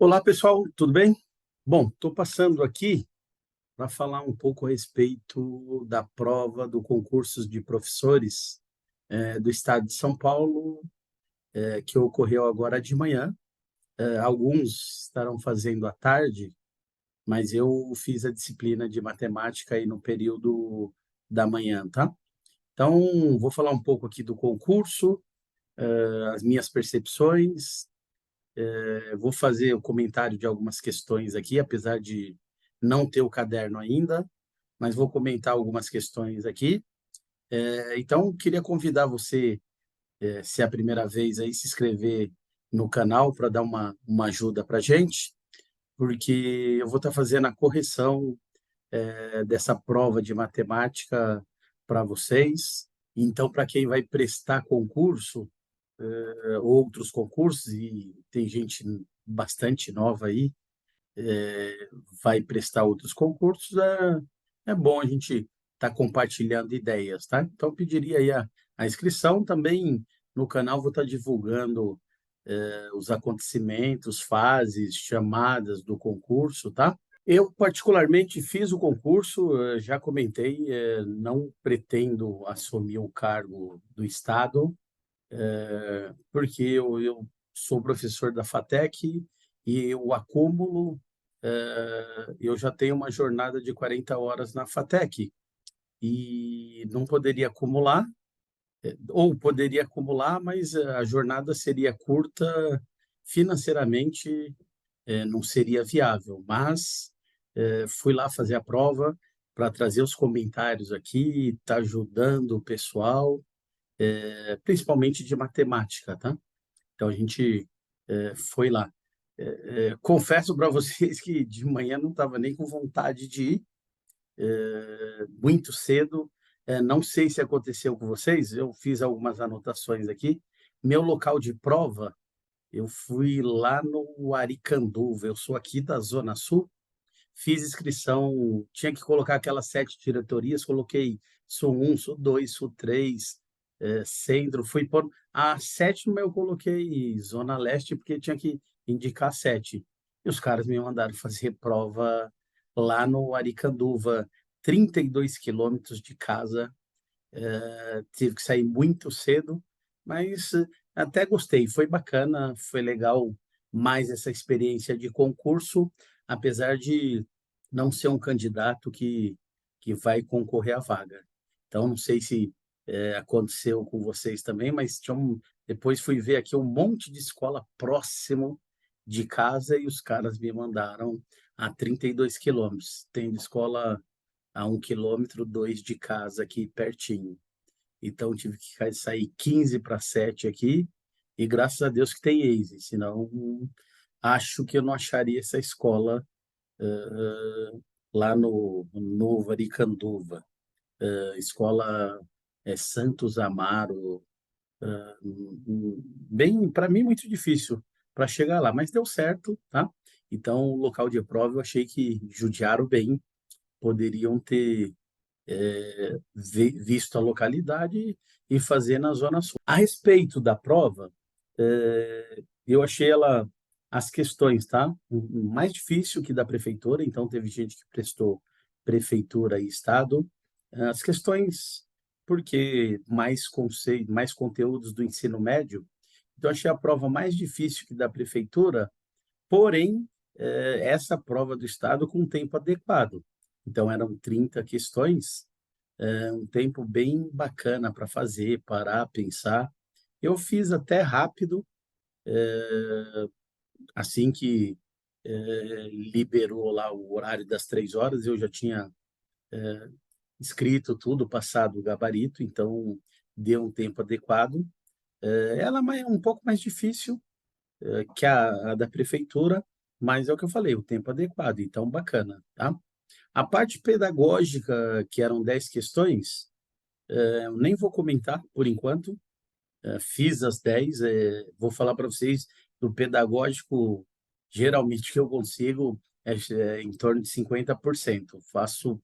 Olá, pessoal, tudo bem? Bom, estou passando aqui para falar um pouco a respeito da prova do concurso de professores do Estado de São Paulo, que ocorreu agora de manhã. Alguns estarão fazendo à tarde, mas eu fiz a disciplina de matemática aí no período da manhã, tá? Então, vou falar um pouco aqui do concurso, as minhas percepções. Vou fazer o comentário de algumas questões aqui, apesar de não ter o caderno ainda, mas vou comentar algumas questões aqui. Então, queria convidar você, se é a primeira vez aí, se inscrever no canal para dar uma ajuda para a gente, porque eu vou estar fazendo a correção dessa prova de matemática para vocês. Então, para quem vai prestar concurso, outros concursos, e tem gente bastante nova aí, vai prestar outros concursos, é bom a gente estar compartilhando ideias, tá? Então, eu pediria aí a inscrição também no canal, vou estar divulgando os acontecimentos, fases, chamadas do concurso, tá? Eu, particularmente, fiz o concurso, já comentei, não pretendo assumir o cargo do Estado, porque eu sou professor da FATEC e o acúmulo, eu já tenho uma jornada de 40 horas na FATEC e não poderia acumular, ou poderia acumular, mas a jornada seria curta, financeiramente não seria viável. Mas fui lá fazer a prova para trazer os comentários aqui, estar ajudando o pessoal, principalmente de matemática, tá? Então a gente foi lá. Confesso para vocês que de manhã não estava nem com vontade de ir, muito cedo. Não sei se aconteceu com vocês, eu fiz algumas anotações aqui. Meu local de prova, eu fui lá no Aricanduva, eu sou aqui da Zona Sul, fiz inscrição, tinha que colocar aquelas 7 diretorias, coloquei Sul 1, Sul 2, Sul 3, Centro, fui por... A sétima eu coloquei Zona Leste, porque tinha que indicar 7. E os caras me mandaram fazer prova lá no Aricanduva, 32 quilômetros de casa, tive que sair muito cedo, mas até gostei, foi bacana, foi legal mais essa experiência de concurso, apesar de não ser um candidato que vai concorrer à vaga. Então, não sei se aconteceu com vocês também, mas depois fui ver aqui um monte de escola próximo de casa e os caras me mandaram a 32 quilômetros. Tem escola a 1 quilômetro, 2 de casa aqui pertinho. Então, tive que sair 15 para 7 aqui, e graças a Deus que tem Waze, senão acho que eu não acharia essa escola lá no Novo Aricanduva. Escola Santos Amaro, bem, para mim, muito difícil para chegar lá, mas deu certo, tá? Então, o local de prova eu achei que judiaram bem, poderiam ter visto a localidade e fazer na Zona Sul. A respeito da prova, eu achei ela, as questões, tá? Mais difícil que da prefeitura, então teve gente que prestou prefeitura e estado. As questões, porque mais conceito, mais conteúdos do ensino médio, então achei a prova mais difícil que da prefeitura, porém, essa prova do estado com um tempo adequado. Então eram 30 questões, um tempo bem bacana para fazer, parar, pensar. Eu fiz até rápido, assim que liberou lá o horário das 3 horas, eu já tinha escrito tudo, passado o gabarito, então deu um tempo adequado. Ela é um pouco mais difícil que a da prefeitura, mas é o que eu falei, o tempo adequado, então bacana, tá? A parte pedagógica, que eram 10 questões, eu nem vou comentar por enquanto, fiz as 10, vou falar para vocês do pedagógico, geralmente que eu consigo em torno de 50%. Faço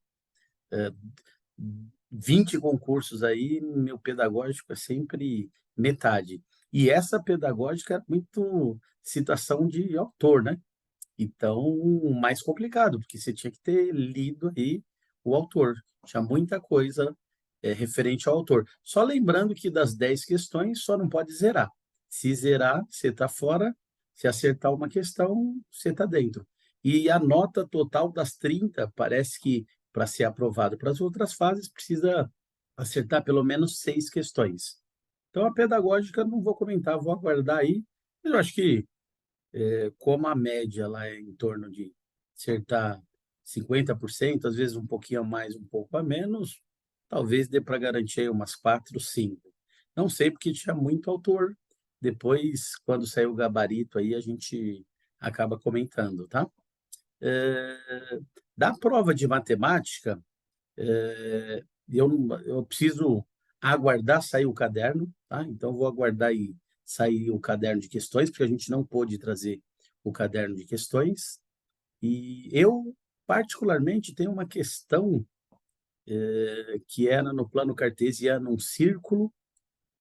20 concursos aí, meu pedagógico é sempre metade. E essa pedagógica é muito citação de autor, né? Então, mais complicado, porque você tinha que ter lido aí o autor. Tinha muita coisa referente ao autor. Só lembrando que das 10 questões, só não pode zerar. Se zerar, você está fora. Se acertar uma questão, você está dentro. E a nota total das 30 parece que, para ser aprovado para as outras fases, precisa acertar pelo menos 6 questões. Então, a pedagógica não vou comentar, vou aguardar aí. Mas eu acho que, como a média lá é em torno de acertar 50%, às vezes um pouquinho a mais, um pouco a menos, talvez dê para garantir aí umas 4, 5. Não sei, porque tinha muito autor. Depois, quando sair o gabarito aí, a gente acaba comentando, tá? Da prova de matemática, eu preciso aguardar sair o caderno, tá? Então, vou aguardar aí sair o caderno de questões, porque a gente não pôde trazer o caderno de questões. E eu, particularmente, tenho uma questão que era no plano cartesiano um círculo,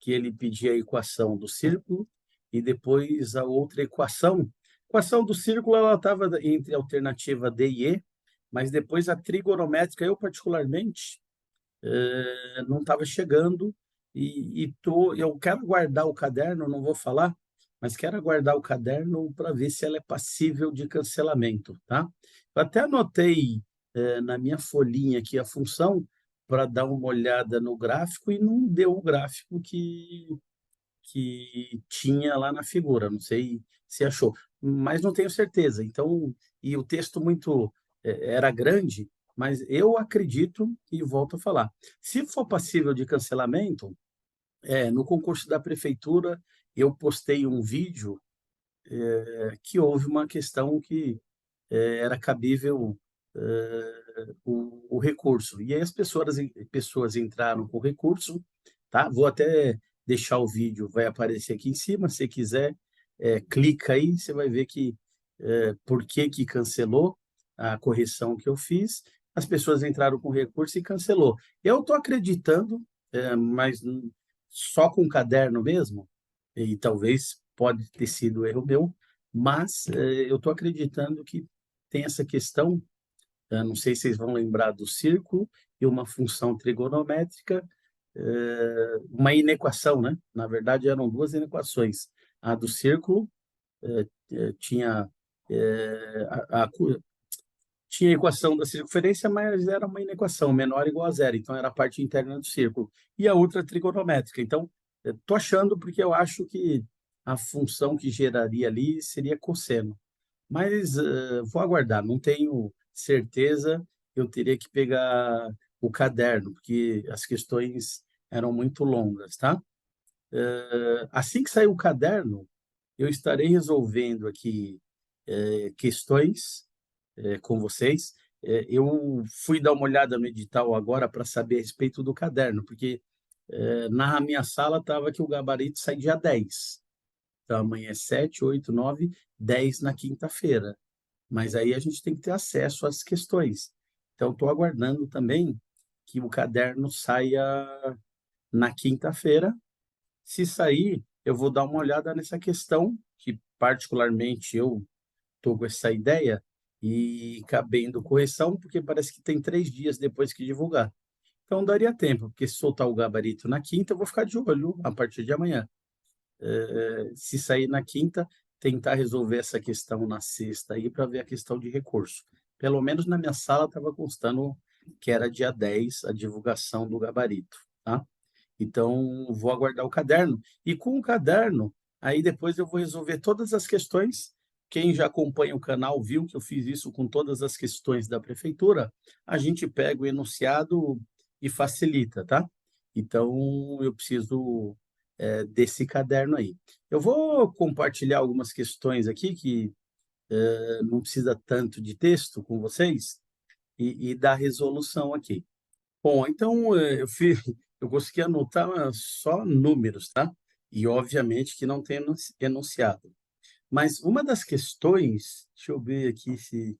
que ele pedia a equação do círculo, e depois a outra equação. A equação do círculo ela estava entre a alternativa D e E, mas depois a trigonométrica, eu particularmente, não estava chegando eu quero guardar o caderno, não vou falar, mas quero guardar o caderno para ver se ela é passível de cancelamento, tá? Eu até anotei na minha folhinha aqui a função para dar uma olhada no gráfico e não deu o gráfico que tinha lá na figura, não sei se achou, mas não tenho certeza. Então, e o texto muito era grande, mas eu acredito e volto a falar. Se for passível de cancelamento, no concurso da prefeitura eu postei um vídeo que houve uma questão que era cabível o recurso. E aí as pessoas entraram com o recurso, tá? Vou até deixar o vídeo, vai aparecer aqui em cima, se quiser, clica aí, você vai ver que por que cancelou a correção que eu fiz. As pessoas entraram com recurso e cancelou. Eu estou acreditando, mas só com o caderno mesmo, e talvez pode ter sido erro meu, mas eu estou acreditando que tem essa questão, não sei se vocês vão lembrar do círculo e uma função trigonométrica, uma inequação, né? Na verdade, eram duas inequações. A do círculo tinha tinha a equação da circunferência, mas era uma inequação, menor ou igual a zero, então era a parte interna do círculo. E a outra trigonométrica. Então, estou achando porque eu acho que a função que geraria ali seria cosseno. Mas vou aguardar, não tenho certeza, eu teria que pegar o caderno, porque as questões eram muito longas, tá? Assim que sair o caderno, eu estarei resolvendo aqui questões com vocês. Eu fui dar uma olhada no edital agora para saber a respeito do caderno, porque na minha sala estava que o gabarito sai dia 10. Então, amanhã é 7, 8, 9, 10 na quinta-feira. Mas aí a gente tem que ter acesso às questões. Então, estou aguardando também que o caderno saia na quinta-feira. Se sair, eu vou dar uma olhada nessa questão, que particularmente eu estou com essa ideia, e cabendo correção, porque parece que tem 3 dias depois que divulgar. Então, daria tempo, porque se soltar o gabarito na quinta, eu vou ficar de olho a partir de amanhã. Se sair na quinta, tentar resolver essa questão na sexta aí para ver a questão de recurso. Pelo menos na minha sala estava constando que era dia 10 a divulgação do gabarito, tá? Então, vou aguardar o caderno. E com o caderno, aí depois eu vou resolver todas as questões. Quem já acompanha o canal viu que eu fiz isso com todas as questões da prefeitura. A gente pega o enunciado e facilita, tá? Então, eu preciso desse caderno aí. Eu vou compartilhar algumas questões aqui que não precisa tanto de texto com vocês e dar resolução aqui. Bom, então eu consegui anotar só números, tá? E obviamente que não tem enunciado. Mas uma das questões, deixa eu ver aqui se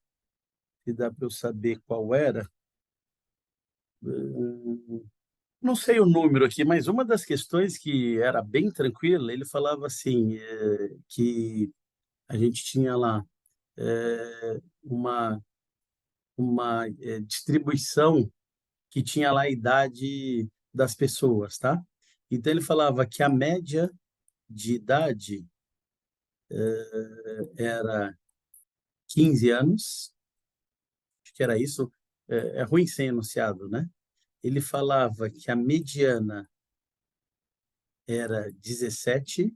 dá para eu saber qual era. Não sei o número aqui, mas uma das questões que era bem tranquila, ele falava assim, que a gente tinha lá uma distribuição que tinha lá a idade das pessoas, tá? Então ele falava que a média de idade era 15 anos, acho que era isso, é ruim ser enunciado, né? Ele falava que a mediana era 17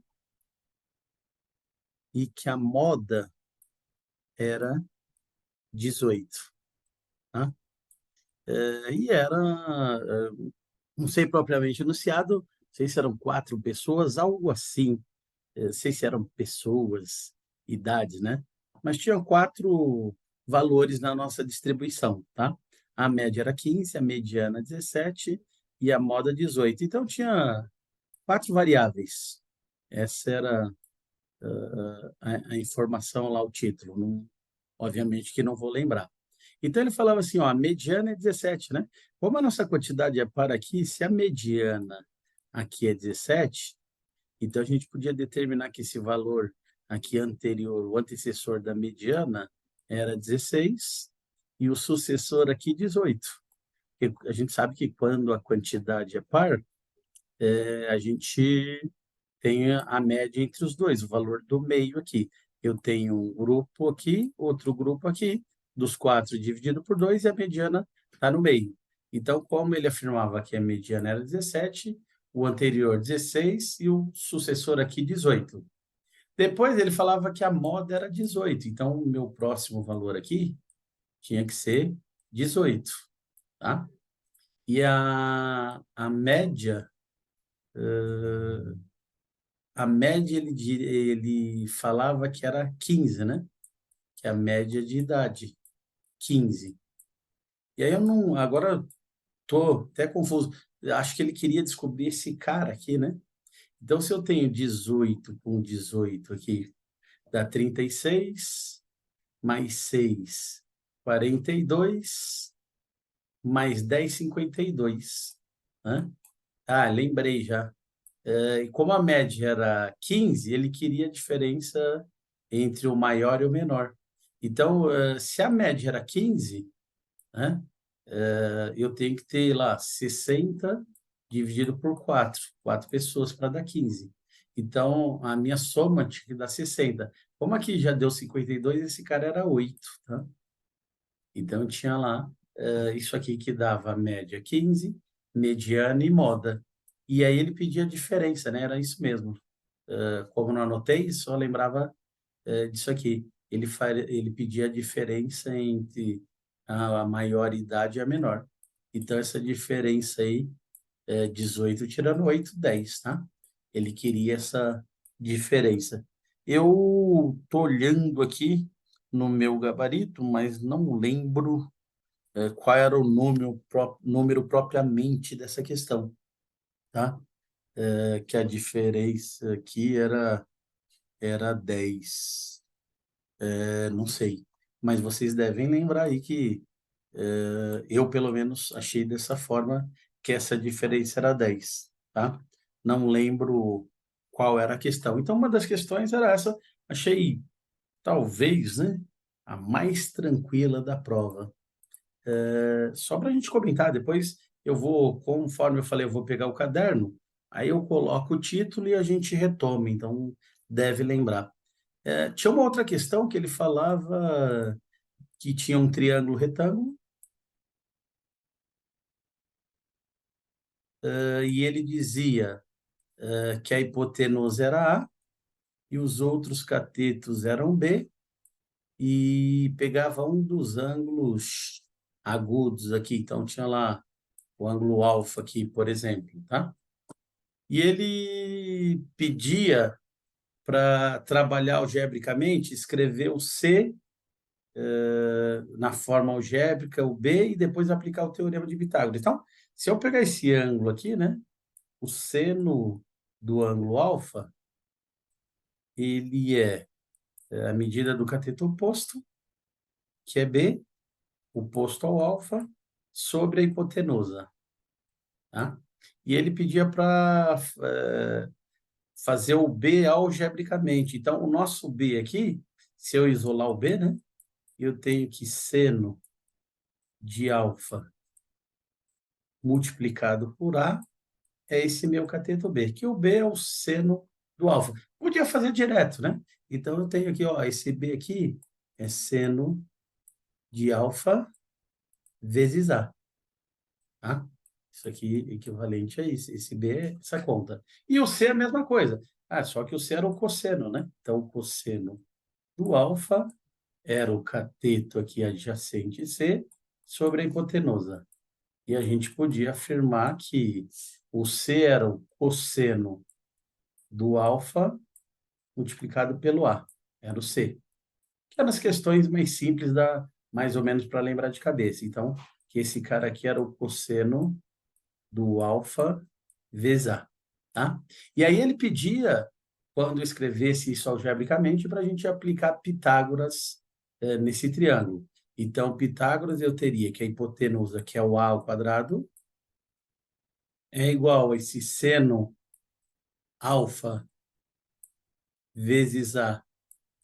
e que a moda era 18, tá? E era, não sei propriamente enunciado, não sei se eram 4 pessoas, algo assim, não sei se eram pessoas, idades, né? Mas tinham 4 valores na nossa distribuição, tá? A média era 15, a mediana 17 e a moda 18. Então tinha 4 variáveis. Essa era a informação lá, o título. Não, obviamente que não vou lembrar. Então ele falava assim, ó, a mediana é 17, né? Como a nossa quantidade é par aqui, se a mediana aqui é 17, então a gente podia determinar que esse valor aqui anterior, o antecessor da mediana, era 16 e o sucessor aqui 18. Porque a gente sabe que quando a quantidade é par, a gente tem a média entre os dois, o valor do meio aqui. Eu tenho um grupo aqui, outro grupo aqui, dos 4 dividido por 2 e a mediana está no meio. Então, como ele afirmava que a mediana era 17, o anterior 16 e o sucessor aqui 18. Depois ele falava que a moda era 18, então o meu próximo valor aqui tinha que ser 18, tá? E a média, ele falava que era 15, né? Que é a média de idade, 15. E aí eu não, agora tô até confuso. Acho que ele queria descobrir esse cara aqui, né? Então, se eu tenho 18 com 18 aqui, dá 36, mais 6, 42, mais 10, 52. Né? Ah, lembrei já. E como a média era 15, ele queria a diferença entre o maior e o menor. Então, se a média era 15, né, eu tenho que ter lá 60 dividido por 4, 4 pessoas para dar 15. Então, a minha soma tinha que dar 60. Como aqui já deu 52, esse cara era 8, tá? Então, tinha lá isso aqui que dava a média 15, mediana e moda. E aí ele pedia a diferença, né? Era isso mesmo. Como não anotei, só lembrava disso aqui. Ele pedia a diferença entre a maior idade e a menor. Então, essa diferença aí, 18 tirando 8, 10, tá? Ele queria essa diferença. Eu tô olhando aqui no meu gabarito, mas não lembro qual era o número propriamente dessa questão, tá? Que a diferença aqui era 10. Não sei, mas vocês devem lembrar aí que eu, pelo menos, achei dessa forma que essa diferença era 10, tá? Não lembro qual era a questão. Então, uma das questões era essa, achei, talvez, né, a mais tranquila da prova. Só para a gente comentar, depois eu vou, conforme eu falei, eu vou pegar o caderno, aí eu coloco o título e a gente retoma, então deve lembrar. Tinha uma outra questão que ele falava que tinha um triângulo retângulo, e ele dizia que a hipotenusa era A e os outros catetos eram B, e pegava um dos ângulos agudos aqui, então tinha lá o ângulo alfa aqui, por exemplo, tá? E ele pedia para trabalhar algebricamente, escrever o C na forma algébrica, o B, e depois aplicar o teorema de Pitágoras. Então, se eu pegar esse ângulo aqui, né, o seno do ângulo alfa, ele é a medida do cateto oposto, que é B, oposto ao alfa, sobre a hipotenusa. Tá? E ele pedia para fazer o B algebricamente. Então, o nosso B aqui se eu isolar o B, né? Eu tenho que seno de alfa multiplicado por A é esse meu cateto B, que o B é o seno do alfa. Podia fazer direto, né? Então, eu tenho aqui, ó, esse B aqui é seno de alfa vezes A, tá? Isso aqui equivalente a isso. Esse B é essa conta. E o C é a mesma coisa. Ah, só que o C era o cosseno, né? Então, o cosseno do alfa era o cateto aqui adjacente C sobre a hipotenusa. E a gente podia afirmar que o C era o cosseno do alfa multiplicado pelo A, era o C. Que eram as questões mais simples, mais ou menos para lembrar de cabeça. Então, que esse cara aqui era o cosseno do alfa vezes A. Tá? E aí ele pedia, quando escrevesse isso algebricamente, para a gente aplicar Pitágoras nesse triângulo. Então, Pitágoras, eu teria que a hipotenusa, que é o A ao quadrado, é igual a esse seno alfa vezes A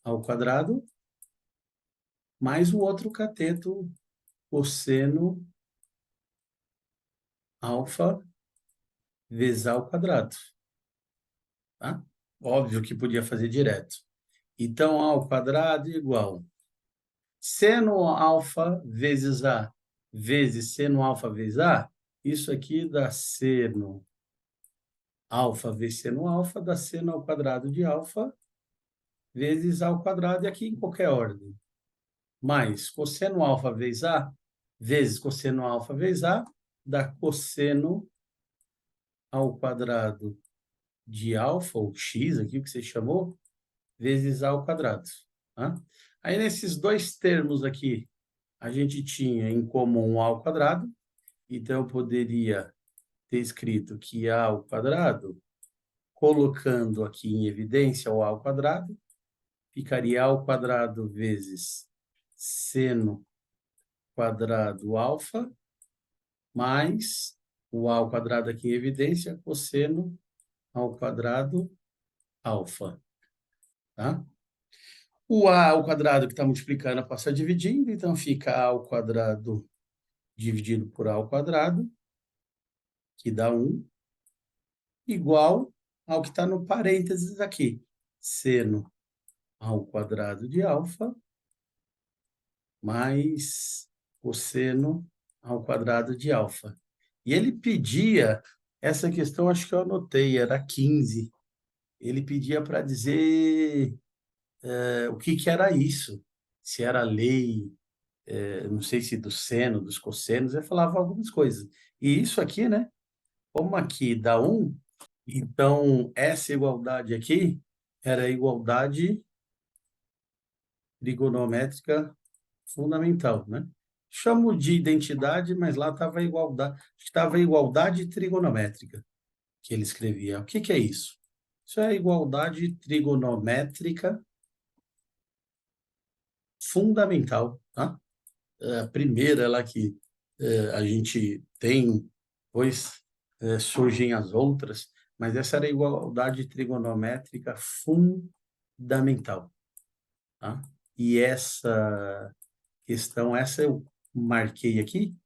ao quadrado, mais o outro cateto cosseno alfa vezes A ao quadrado. Tá? Óbvio que podia fazer direto. Então, A ao quadrado igual seno alfa vezes A vezes seno alfa vezes A. Isso aqui dá seno alfa vezes seno alfa, dá seno ao quadrado de alfa vezes A ao quadrado, e aqui em qualquer ordem. Mais cosseno alfa vezes A, vezes cosseno alfa vezes A, dá cosseno ao quadrado de alfa, ou x aqui, o que você chamou, vezes A ao quadrado. Tá? Aí, nesses dois termos aqui, a gente tinha em comum A ao quadrado, então eu poderia ter escrito que A ao quadrado, colocando aqui em evidência o A ao quadrado, ficaria A ao quadrado vezes seno quadrado alfa, mais o A ao quadrado aqui em evidência, cosseno ao quadrado alfa. Tá? O A ao quadrado que está multiplicando passa dividindo, então fica A ao quadrado dividido por A ao quadrado, que dá 1, igual ao que está no parênteses aqui, seno ao quadrado de alfa, mais cosseno ao quadrado de alfa. E ele pedia, essa questão acho que eu anotei, era 15. Ele pedia para dizer o que era isso, se era lei, não sei se do seno, dos cossenos, ele falava algumas coisas. E isso aqui, né? Como aqui dá 1, então essa igualdade aqui era a igualdade trigonométrica fundamental, né? Chamo de identidade, mas lá estava a igualdade trigonométrica que ele escrevia. O que é isso? Isso é a igualdade trigonométrica fundamental, tá? A primeira lá que a gente tem, depois surgem as outras, mas essa era a igualdade trigonométrica fundamental, tá? E essa questão, essa eu marquei aqui,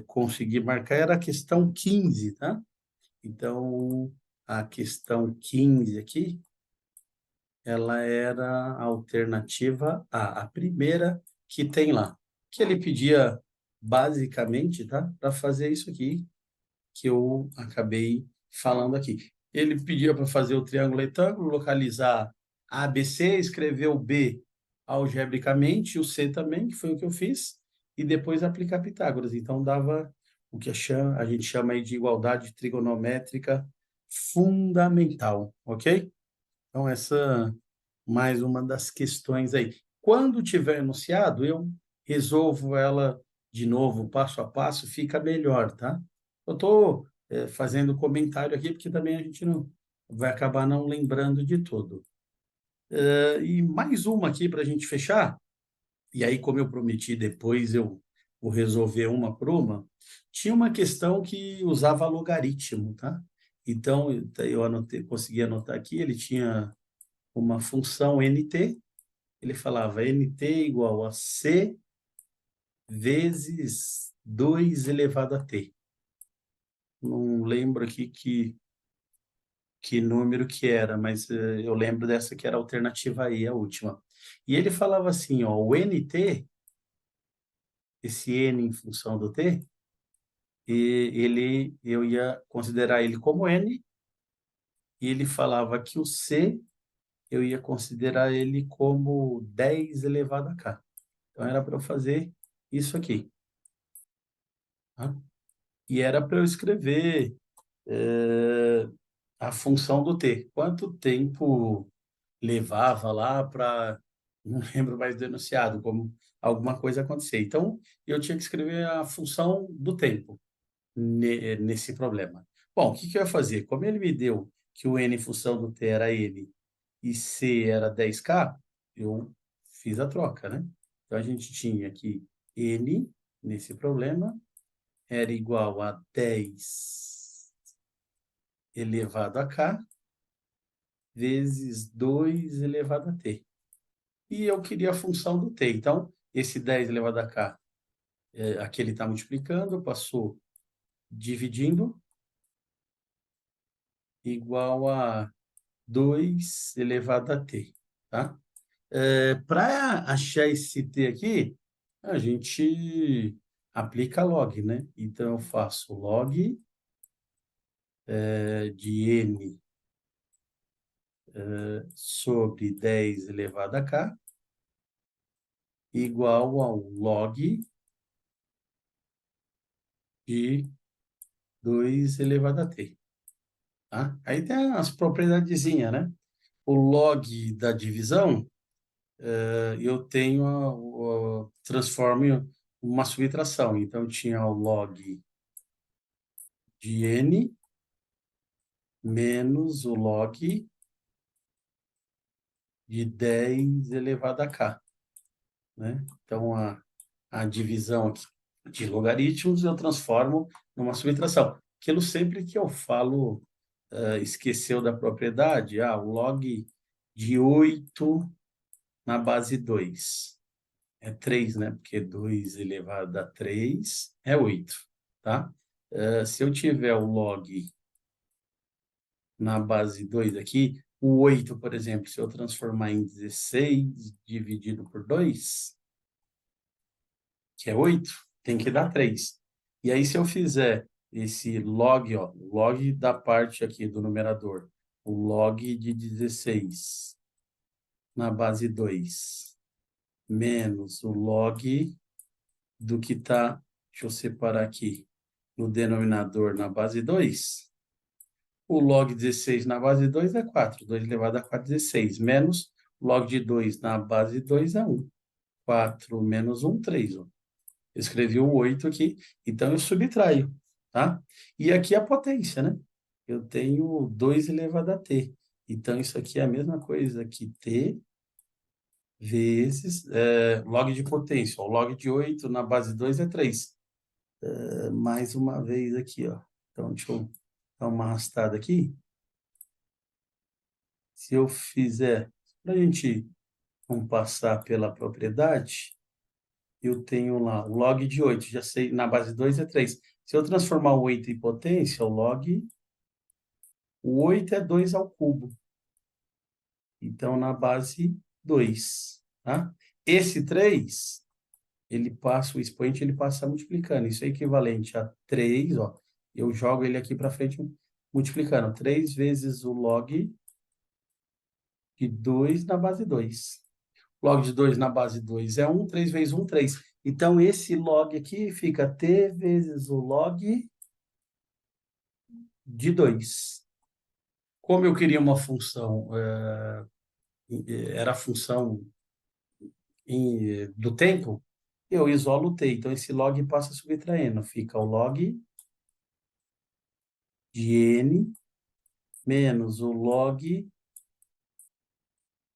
consegui marcar, era a questão 15, tá? Então, a questão 15 aqui, ela era a alternativa A, a primeira que tem lá. Que ele pedia, basicamente, tá? Para fazer isso aqui, que eu acabei falando aqui. Ele pedia para fazer o triângulo retângulo, localizar A, B, C, escrever o B algebricamente, e o C também, que foi o que eu fiz, e depois aplicar Pitágoras. Então, dava o que a gente chama aí de igualdade trigonométrica fundamental, ok? Então, essa mais uma das questões aí. Quando tiver enunciado, eu resolvo ela de novo, passo a passo, fica melhor, tá? Eu estou fazendo comentário aqui, porque também a gente não vai acabar não lembrando de tudo. E mais uma aqui para a gente fechar, e aí, como eu prometi, depois eu vou resolver uma por uma, tinha uma questão que usava logaritmo, tá? Então, eu anotei, consegui anotar aqui, ele tinha uma função nt, ele falava nt igual a c vezes 2 elevado a t. Não lembro aqui que número que era, mas eu lembro dessa que era a alternativa E, a última. E ele falava assim, ó, o nt, esse n em função do t, eu ia considerar ele como n, e ele falava que o c eu ia considerar ele como 10 elevado a k. Então era para eu fazer isso aqui, tá? E era para eu escrever a função do t. Quanto tempo levava lá para, não lembro mais do enunciado, como alguma coisa acontecer. Então, eu tinha que escrever a função do tempo nesse problema. Bom, o que eu ia fazer? Como ele me deu que o n em função do t era n e c era 10k, eu fiz a troca, né? Então, a gente tinha que n, nesse problema, era igual a 10 elevado a k vezes 2 elevado a t. E eu queria a função do t. Então, esse 10 elevado a k, aqui ele está multiplicando, passou dividindo, igual a 2 elevado a t, tá? Para achar esse t aqui, a gente aplica log, né? Então, eu faço log de n sobre 10 elevado a k igual ao log de 2 elevado a t, tá? Aí tem as propriedadezinhas, né? O log da divisão, eu tenho transformo em uma subtração. Então, tinha o log de n menos o log de 10 elevado a k, né? Então, a divisão aqui de logaritmos eu transformo numa subtração. Aquilo sempre que eu falo, esqueceu da propriedade, o log de 8 na base 2 é 3, né? Porque 2 elevado a 3 é 8, tá? Se eu tiver o log na base 2 aqui, o 8, por exemplo, se eu transformar em 16 dividido por 2, que é 8, tem que dar 3. E aí, se eu fizer esse log, ó, log da parte aqui do numerador, o log de 16 na base 2, menos o log do que está, deixa eu separar aqui, no denominador na base 2, o log 16 na base 2 é 4, 2 elevado a 4 é 16, menos o log de 2 na base 2 é 1. 4 menos 1, 3. Ó. Eu escrevi o 8 aqui, então eu subtraio, tá? E aqui a potência, né? Eu tenho 2 elevado a t. Então, isso aqui é a mesma coisa que t vezes log de potência. O log de 8 na base 2 é 3. Mais uma vez aqui, ó. Então, deixa eu dar uma arrastada aqui. Se eu fizer, para a gente não passar pela propriedade, eu tenho lá o log de 8, já sei, na base 2 é 3. Se eu transformar o 8 em potência, o 8 é 2 ao cubo. Então, na base 2, tá? Esse 3, ele passa, o expoente, ele passa multiplicando. Isso é equivalente a 3, ó. Eu jogo ele aqui para frente multiplicando. 3 vezes o log de 2 na base 2. Log de 2 na base 2 é 1, 3 vezes 1, 3. Então, esse log aqui fica t vezes o log de 2. Como eu queria uma função, era a função do tempo, eu isolo o t. Então, esse log passa subtraindo. Fica o log de n menos o log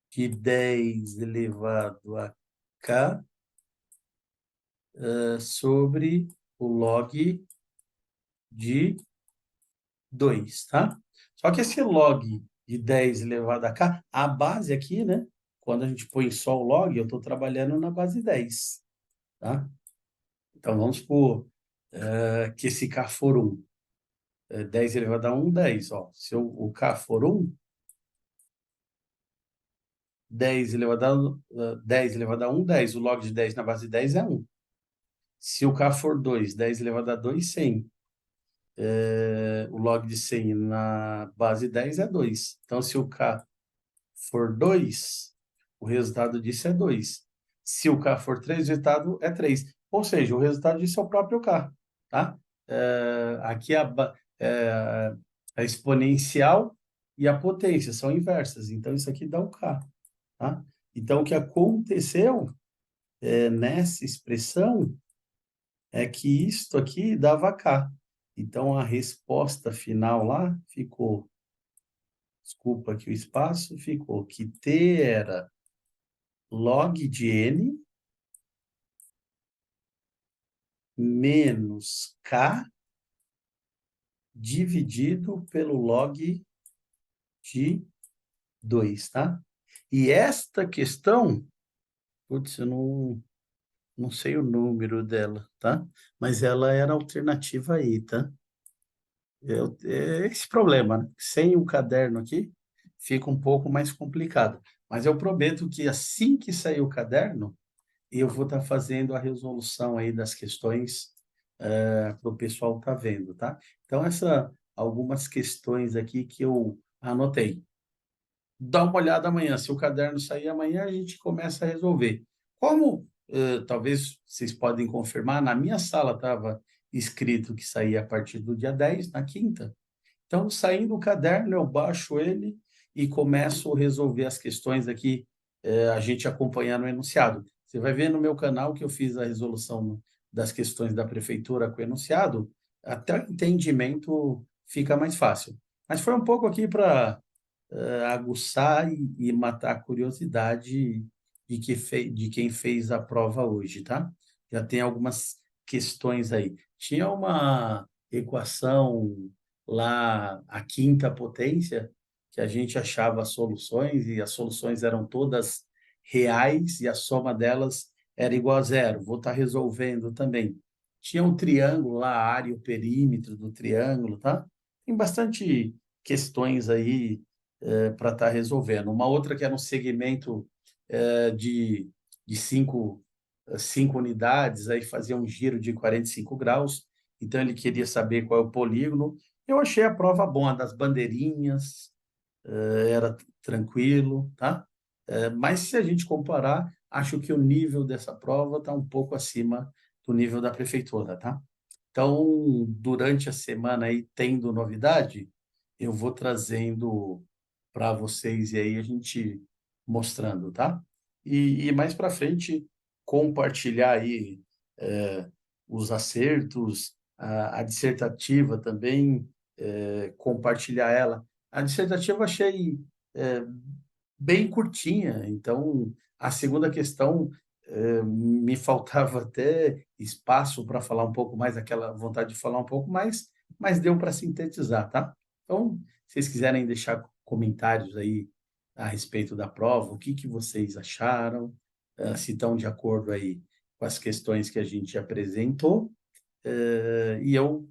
de 10 elevado a k sobre o log de 2, tá? Só que esse log de 10 elevado a k, a base aqui, né? quando a gente põe só o log, eu estou trabalhando na base 10, tá? Então, vamos supor que esse K for 1. 10 elevado a 1, 10. Ó. Se o K for 1, 10 elevado a 10 elevado a 1, 10. O log de 10 na base 10 é 1. Se o K for 2, 10 elevado a 2, 100. O log de 100 na base 10 é 2. Então, se o K for 2, o resultado disso é 2. Se o K for 3, o resultado é 3. Ou seja, o resultado disso é o próprio K. Tá? Aqui a exponencial e a potência são inversas. Então, isso aqui dá o K. Tá? Então, o que aconteceu nessa expressão é que isto aqui dava K. Então, a resposta final lá ficou, desculpa aqui o espaço, ficou que T era log de N menos K dividido pelo log de 2, tá? E esta questão, putz, eu não sei o número dela, tá? Mas ela era alternativa aí, tá? É esse problema, né? Sem o caderno aqui, fica um pouco mais complicado. Mas eu prometo que assim que sair o caderno, eu vou estar fazendo a resolução aí das questões para o pessoal estar vendo, tá? Então, algumas questões aqui que eu anotei. Dá uma olhada amanhã. Se o caderno sair amanhã, a gente começa a resolver. Como, talvez vocês podem confirmar, na minha sala estava escrito que saía a partir do dia 10, na quinta. Então, saindo o caderno, eu baixo ele e começo a resolver as questões aqui, a gente acompanhando o enunciado. Você vai ver no meu canal que eu fiz a resolução das questões da prefeitura com o enunciado, até o entendimento fica mais fácil. Mas foi um pouco aqui para aguçar e matar a curiosidade de quem fez a prova hoje, tá? Já tem algumas questões aí. Tinha uma equação lá, a quinta potência, que a gente achava soluções e as soluções eram todas reais e a soma delas era igual a zero. Vou estar resolvendo também. Tinha um triângulo lá, a área e o perímetro do triângulo, tá? Tem bastante questões aí para estar resolvendo. Uma outra que era um segmento de cinco unidades, aí fazia um giro de 45 graus, então ele queria saber qual é o polígono. Eu achei a prova boa, das bandeirinhas, era tranquilo, tá? Mas se a gente comparar, acho que o nível dessa prova está um pouco acima do nível da prefeitura, tá? Então, durante a semana aí, tendo novidade, eu vou trazendo para vocês e aí a gente mostrando, tá? E mais para frente, compartilhar aí os acertos, a dissertativa também, compartilhar ela. A dissertativa eu achei é, bem curtinha, então a segunda questão me faltava até espaço para falar um pouco mais, aquela vontade de falar um pouco mais, mas deu para sintetizar, tá? Então, se vocês quiserem deixar comentários aí a respeito da prova, o que que vocês acharam, se estão de acordo aí com as questões que a gente apresentou, e eu,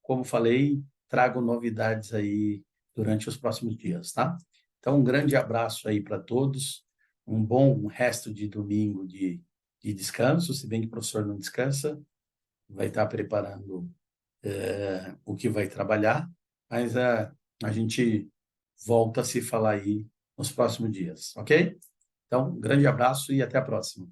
como falei, trago novidades aí durante os próximos dias, tá? Então, um grande abraço aí para todos, um bom resto de domingo de descanso, se bem que o professor não descansa, vai estar preparando o que vai trabalhar, mas a gente volta a se falar aí nos próximos dias, ok? Então, um grande abraço e até a próxima.